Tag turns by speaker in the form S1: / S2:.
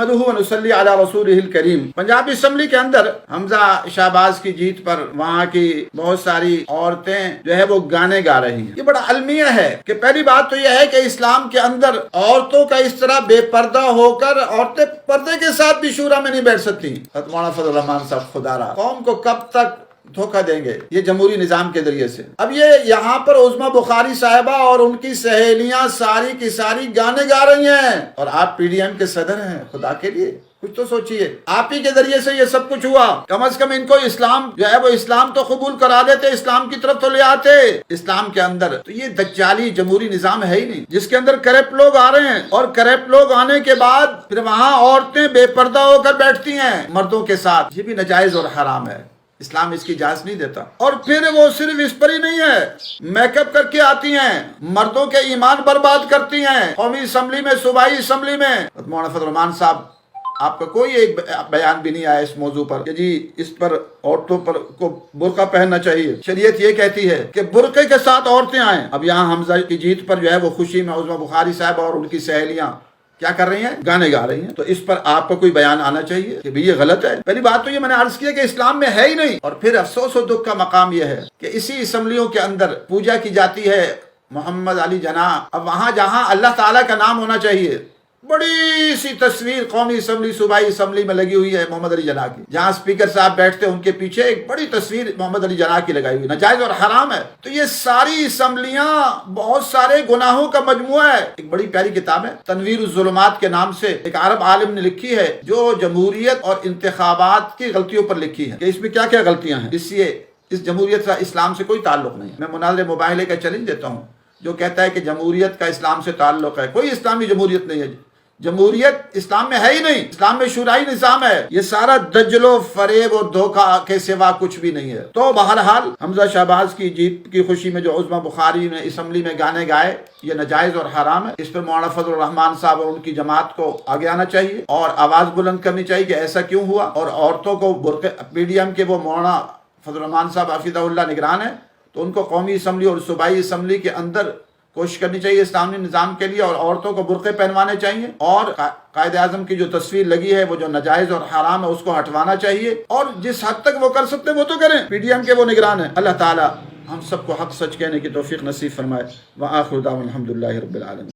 S1: نحمدہ و نصلی علی رسولہ الکریم۔ پنجاب اسمبلی کے اندر حمزہ شہباز کی جیت پر وہاں کی بہت ساری عورتیں جو ہے وہ گانے گا رہی ہیں۔ یہ بڑا المیہ ہے کہ پہلی بات تو یہ ہے کہ اسلام کے اندر عورتوں کا اس طرح بے پردہ ہو کر عورتیں پردے کے ساتھ بھی شورا میں نہیں بیٹھ سکتی۔ مولانا فضل الرحمان صاحب خدا را قوم کو کب تک دھوکہ دیں گے یہ جمہوری نظام کے ذریعے سے۔ اب یہ یہاں پر عظمیٰ بخاری صاحبہ اور ان کی سہیلیاں ساری کی ساری گانے گا رہی ہیں اور آپ پی ڈی ایم کے صدر ہیں، خدا کے لیے کچھ تو سوچئے۔ آپ ہی کے ذریعے سے یہ سب کچھ ہوا، کم از کم ان کو اسلام جو ہے وہ اسلام تو قبول کرا دیتے، اسلام کی طرف تو لے آتے۔ اسلام کے اندر تو یہ دجالی جمہوری نظام ہے ہی نہیں جس کے اندر کرپٹ لوگ آ رہے ہیں، اور کرپٹ لوگ آنے کے بعد پھر وہاں عورتیں بے پردہ ہو کر بیٹھتی ہیں مردوں کے ساتھ۔ یہ بھی ناجائز اور حرام ہے، اسلام اس کی اجازت نہیں دیتا۔ اور پھر وہ صرف اس پر ہی نہیں ہے، میک اپ کر کے آتی ہیں، مردوں کے ایمان برباد کرتی ہیں، قومی اسمبلی میں، صوبائی اسمبلی میں۔ مولانا فضل الرحمان صاحب آپ کا کوئی ایک بیان بھی نہیں آیا اس موضوع پر کہ جی اس پر عورتوں پر کو برقع پہننا چاہیے۔ شریعت یہ کہتی ہے کہ برقعے کے ساتھ عورتیں آئیں۔ اب یہاں حمزہ کی جیت پر جو ہے وہ خوشی میں عظمیٰ بخاری صاحب اور ان کی سہیلیاں کیا کر رہی ہیں؟ گانے گا رہی ہیں۔ تو اس پر آپ کا کوئی بیان آنا چاہیے کہ بھی یہ غلط ہے۔ پہلی بات تو یہ میں نے عرض کیا کہ اسلام میں ہے ہی نہیں، اور پھر افسوس و دکھ کا مقام یہ ہے کہ اسی اسمبلیوں کے اندر پوجا کی جاتی ہے محمد علی جناح۔ اب وہاں جہاں اللہ تعالیٰ کا نام ہونا چاہیے، بڑی سی تصویر قومی اسمبلی صوبائی اسمبلی میں لگی ہوئی ہے محمد علی جناح کی، جہاں اسپیکر صاحب بیٹھتے ہیں ان کے پیچھے ایک بڑی تصویر محمد علی جناح کی لگائی ہوئی، ناجائز اور حرام ہے۔ تو یہ ساری اسمبلیاں بہت سارے گناہوں کا مجموعہ ہے۔ ایک بڑی پیاری کتاب ہے تنویر الظلمات کے نام سے، ایک عرب عالم نے لکھی ہے جو جمہوریت اور انتخابات کی غلطیوں پر لکھی ہے کہ اس میں کیا کیا غلطیاں ہیں۔ اس جمہوریت کا اسلام سے کوئی تعلق نہیں ہے۔ میں مناظر مباحلے کا چیلنج دیتا ہوں جو کہتا ہے کہ جمہوریت کا اسلام سے تعلق ہے، کوئی اسلامی جمہوریت نہیں ہے۔ جمہوریت اسلام میں ہے ہی نہیں، اسلام میں شورائی نظام ہے۔ یہ سارا دجل و فریب اور دھوکہ کے سوا کچھ بھی نہیں ہے۔ تو بہرحال حمزہ شہباز کی جیت کی خوشی میں جو عظمیٰ بخاری نے اسمبلی میں گانے گائے، یہ ناجائز اور حرام ہے۔ اس پر مولانا فضل الرحمان صاحب اور ان کی جماعت کو آگے آنا چاہیے اور آواز بلند کرنی چاہیے کہ ایسا کیوں ہوا، اور عورتوں کو برقعے، پی ڈی ایم کے وہ مولانا فضل الرحمان صاحب حفظہ اللہ نگران ہیں، تو ان کو قومی اسمبلی اور صوبائی اسمبلی کے اندر کوشش کرنی چاہیے اسلامی نظام کے لیے، اور عورتوں کو برقعے پہنوانے چاہیے، اور قائد اعظم کی جو تصویر لگی ہے وہ جو ناجائز اور حرام ہے اس کو ہٹوانا چاہیے، اور جس حد تک وہ کر سکتے ہیں وہ تو کریں۔ پی ڈی ایم کے وہ نگران ہیں۔ اللہ تعالی ہم سب کو حق سچ کہنے کی توفیق نصیب فرمائے۔ وآخر دعوانا الحمدللہ رب العالمین۔